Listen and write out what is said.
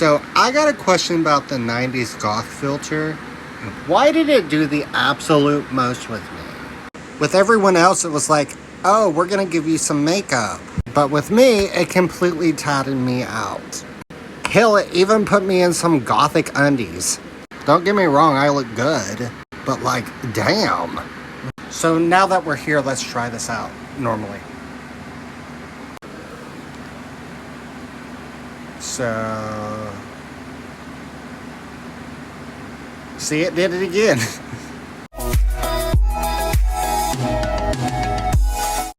So I got a question about the 90s goth filter. Why did it do the absolute most with me? With everyone else, it was like, oh, we're gonna give you some makeup. But with me, it completely tatted me out. Hell, it even put me in some gothic undies. Don't get me wrong, I look good, but like, damn. So now that we're here, let's try this out normally. So, see, it did it again.